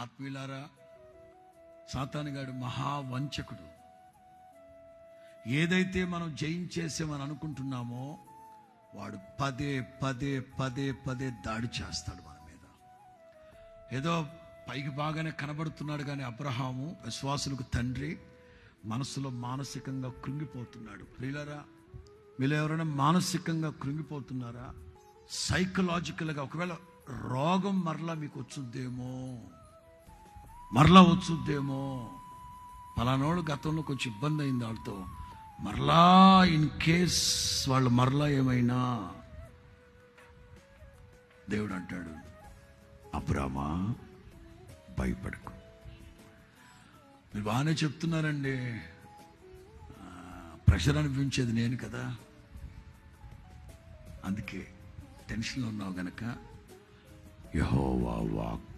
ఆత్మీయులారా, సాతానుగాడు మహావంచకుడు. ఏదైతే మనం జయించేసామని అనుకుంటున్నామో వాడు పదే పదే పదే పదే దాడి చేస్తాడు మన మీద. ఏదో పైకి బాగానే కనబడుతున్నాడు కానీ అబ్రహాము విశ్వాసులకు తండ్రి మనసులో మానసికంగా కృంగిపోతున్నాడు. ప్రియులారా, మీరు ఎవరైనా మానసికంగా కృంగిపోతున్నారా? సైకలాజికల్గా ఒకవేళ రోగం మరలా మీకు వచ్చుద్దేమో, పలానోళ్ళు గతంలో కొంచెం ఇబ్బంది అయింది వాళ్ళతో, మరలా ఇన్ కేస్ వాళ్ళు మరలా ఏమైనా, దేవుడు అంటాడు, అబ్రామా భయపడకు. మీరు బాగానే చెప్తున్నారండి, ప్రెషర్ అనిపించేది నేను కదా, అందుకే టెన్షన్లో ఉన్నావు గనక యెహోవా వాక్